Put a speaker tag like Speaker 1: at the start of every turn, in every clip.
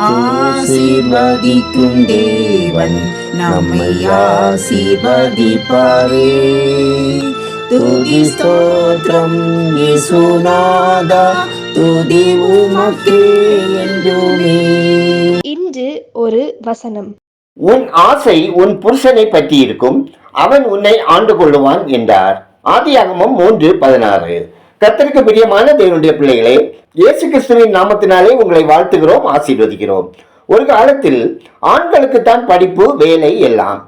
Speaker 1: ஆசீர்வதிக்கும் தேவன் நம்மை ஆசீர்வதிப்பாரே. துதி ஸ்தோத்திரம் இயேசுநாதா, துதி உமக்கே என்றுமே.
Speaker 2: இன்று ஒரு வசனம்.
Speaker 3: உன் ஆசை உன் புருஷனை பற்றி இருக்கும், அவன் உன்னை ஆண்டு கொள்ளுவான் என்றார். ஆதியாகமம் 3:16. கர்த்தருக்கு பிரியமான தேவனுடைய பிள்ளைகளே, இயேசு கிறிஸ்துவின் நாமத்தினாலே உங்களை வாழ்த்துகிறோம், ஆசீர்வதிக்கிறோம். ஒரு காலத்தில் ஆண்களுக்குத்தான் படிப்பு, வேலை எல்லாம்.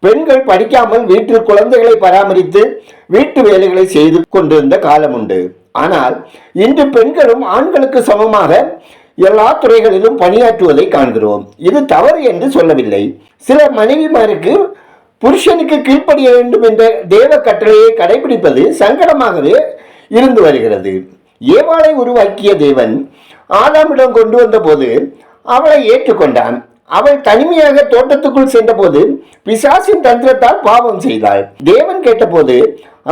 Speaker 3: பெண்கள் படிக்காமல் வீட்டில் குழந்தைகளை பராமரித்து வீட்டு வேலைகளை செய்து கொண்டிருந்த காலம் உண்டு. ஆனால் இன்று பெண்களும் ஆண்களுக்கு சமமாக எல்லா துறைகளிலும் பணியாற்றுவதை காண்கிறோம். இது தவறு என்று சொல்லவில்லை. சில மனைவிமாருக்கு புருஷனுக்கு கீழ்ப்படிய வேண்டும் என்ற தேவ கட்டளையை கடைபிடிப்பது சங்கடமாகவே இருந்து வருகிறது. ஏவாளை உருவாக்கிய தேவன் ஆதாமிடம் கொண்டு வந்த போது அவளை ஏற்றுக்கொண்டான். அவள் தனிமையாக தோட்டத்துக்குள் சென்றபோது பிசாசின் தந்திரத்தால் பாவம் செய்தாள். தேவன் கேட்டபோது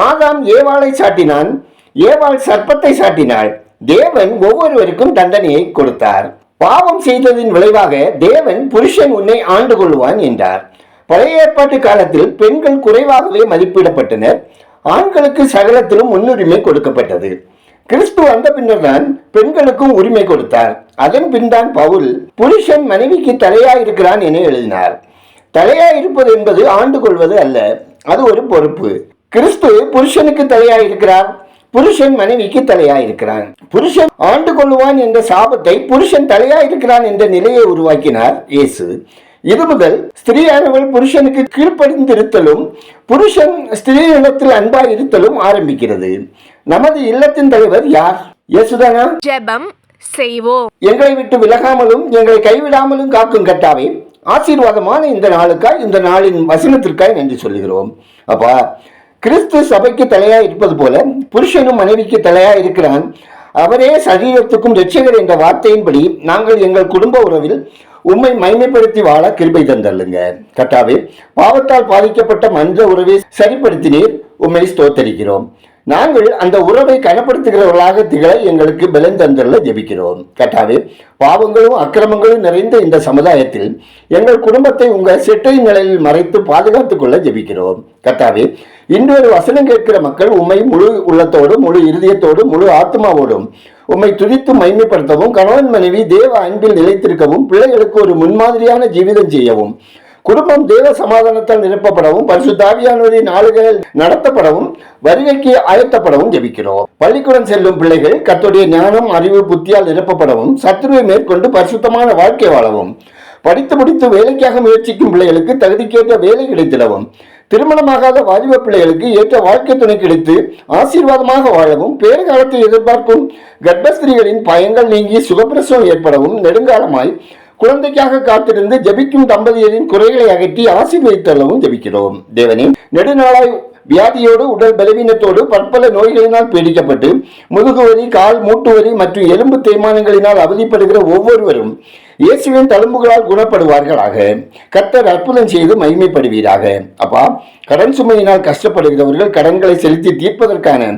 Speaker 3: ஆதாம் ஏவாளை சாட்டினான், ஏவாள் சர்ப்பத்தை சாட்டினாள். தேவன் ஒவ்வொருவருக்கும் தண்டனையை கொடுத்தார். பாவம் செய்ததின் விளைவாக தேவன் புருஷன் உன்னை ஆண்டு கொள்வான் என்றார். பழைய ஏற்பாட்டு காலத்தில் பெண்கள் குறைவாகவே மதிப்பிடப்பட்டனர். ஆண்களுக்கு சகலத்திலும் முன்னுரிமை கொடுக்கப்பட்டது. கிறிஸ்து வந்த பின்னர் தான் பெண்களுக்கும் உரிமை கொடுத்தார். அதன் பின் தான் பவுல் புருஷன் மனைவிக்கு தலையாயிருக்கிறான் என எழுதினார். தலையாயிருப்பது என்பது ஆண்டு கொள்வது அல்ல, அது ஒரு பொறுப்பு. கிறிஸ்து புருஷனுக்கு தலையாயிருக்கிறார், புருஷன் மனைவிக்கு தலையாயிருக்கிறான். புருஷன் ஆண்டு கொள்ளுவான் என்ற சாபத்தை புருஷன் தலையாயிருக்கிறான் என்ற நிலையை உருவாக்கினார் இயேசு. இது முதல் ஸ்திரீயானவள் புருஷனுக்கு கீழ்ப்படிந்திருத்தலும் புருஷன் ஸ்திரீயிடத்தில் அன்பாய் இருத்தலும் ஆரம்பிக்கிறது. நமது இல்லத்தின் தலைவர் யார்? இயேசுதானா?
Speaker 2: ஜெபம் செய்வோம்.
Speaker 3: எங்களை விட்டு விலகாமலும் எங்களை கைவிடாமலும் காக்கும் கர்த்தாவே, ஆசீர்வாதமான இந்த நாளுக்காய், இந்த நாளின் வசனத்திற்காய் நன்றி சொல்லுகிறோம். அப்பா, கிறிஸ்து சபைக்கு தலையாய் இருப்பது போல புருஷனும் மனைவிக்கு தலையாய் இருக்கிறான். அவரே சரீரத்துக்கும் இரட்சகர் என்ற வார்த்தையின்படி நாங்கள் எங்கள் குடும்ப உறவில் உம்மை மைமைப்படுத்தி வாழ கிருபை தந்தள்ளுங்க கர்த்தாவே. பாவத்தால் பாதிக்கப்பட்ட மன்ற உறவை சரிப்படுத்தினீர், உம்மை ஸ்தோத்தரிக்கிறோம். நாங்கள் அந்த உறவை கனப்படுத்துகிறவர்களாக திகழ எங்களுக்கு பலன் தந்தள்ள ஜெபிக்கிறோம் கர்த்தாவே. பாவங்களும் அக்கிரமங்களும் நிறைந்த இந்த சமுதாயத்தில் எங்கள் குடும்பத்தை உங்கள் செட்டை நிலையில் மறைத்து பாதுகாத்துக் கொள்ள ஜெபிக்கிறோம் கர்த்தாவே. இன்று ஒரு வசனம் கேட்கிற மக்கள் உம்மை முழு உள்ளத்தோடும் முழு இருதயத்தோடும் முழு ஆத்மாவோடும் உம்மை துதித்து மைமைப்படுத்தவும், கணவன் மனைவி தேவ அன்பில் நிலைத்திருக்கவும், பிள்ளைகளுக்கு ஒரு முன்மாதிரியான ஜீவிதம் செய்யவும், குடும்பம் தேவ சமாதானத்தால் நிரப்பப்படவும், பரிசுத்த ஆவியானவரின் நாளுகளில் நடத்தப்படவும், வருகைக்கு ஆயத்தப்படவும் ஜெபிக்கிறோம். பள்ளிக்கூடம் செல்லும் பிள்ளைகள் கர்த்தருடைய ஞானம், அறிவு, புத்தியால் நிரப்பப்படவும், சத்துருவை மேற்கொண்டு பரிசுத்தமான வாழ்க்கை வாழவும், படித்து முடித்து வேலைக்காக முயற்சிக்கும் பிள்ளைகளுக்கு தகுதிக்கேற்ற வேலை கிடைத்திடவும், திருமணமாகாத வாலிப பிள்ளைகளுக்கு ஏற்ற வாழ்க்கை துணை கிடைத்து ஆசீர்வாதமாக வாழவும், பேறுகாலத்தை எதிர்பார்க்கும் கர்ப்பஸ்திரிகளின் பயங்கள் நீங்கி சுகப்பிரசவம் ஏற்படவும், நெடுங்காலமாய் குழந்தைக்காக காத்திருந்து ஜபிக்கும் தம்பதியரின் குறைகளை அகற்றி ஆசீர்வதித்தள்ளவும் ஜபிக்கிறோம். தேவனே, நெடுநாளாய் வியாதியோடு உடல் பலவீனத்தோடு பற்பல நோய்களினால் பீடிக்கப்பட்டு முதுகுவலி, கால் மூட்டுவலி மற்றும் எலும்பு தேய்மானங்களினால் அவதிப்படுகிற ஒவ்வொருவரும் இயேசுவின் தழும்புகளால் குணப்படுவார்களாக. கர்த்தர் அற்புதம் செய்து மகிமைப்படுவீராக. அப்பா, கடன் சுமையினால் கஷ்டப்படுகிறவர்கள் கடன்களை செலுத்தி தீர்ப்பதற்கான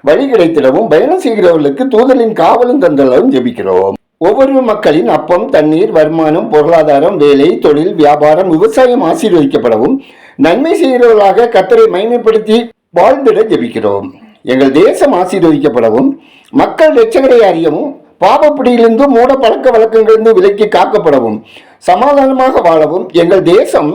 Speaker 3: வழி கிடைத்திடவும், பயணம் செய்கிறவர்களுக்கு தூதலின் காவலும் தந்தளவும் ஜெபிக்கிறோம். ஒவ்வொரு மக்களின் அப்பம், தண்ணீர், வருமானம், பொருளாதாரம், வேலை, தொழில், வியாபாரம், விவசாயம் ஆசீர்வதிக்கப்படவும், நன்மை செய்கிறவர்களாக கர்த்தரை மகிமைப்படுத்தி வாழ்ந்திட ஜெபிக்கிறோம். எங்கள் தேசம் ஆசீர்வதிக்கப்படவும், மக்கள் இரட்சகரை அறியவும், பாவப்பிடியிலிருந்து மூட பழக்க வழக்கங்களிலிருந்து விலக்கி காக்கப்படவும், சமாதானமாக வாழவும், எங்கள் தேசம்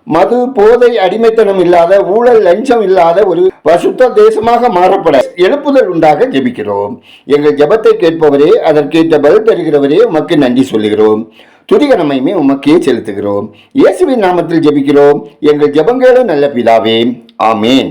Speaker 3: மது, போதை, அடிமைத்தனம் இல்லாத, ஊழல், லஞ்சம் இல்லாத ஒரு பரிசுத்த தேசமாக மாறப்பட எழுப்புதல் உண்டாக ஜெபிக்கிறோம். எங்கள் ஜெபத்தை கேட்பவரே, அதற்கேற்ற பதில் தருகிறவரே, உமக்கு நன்றி சொல்லுகிறோம். துதிகனமையுமே உமக்கே செலுத்துகிறோம். இயேசுவின் நாமத்தில் ஜெபிக்கிறோம் எங்கள் ஜெபங்களும் நல்ல பிதாவே, ஆமேன்.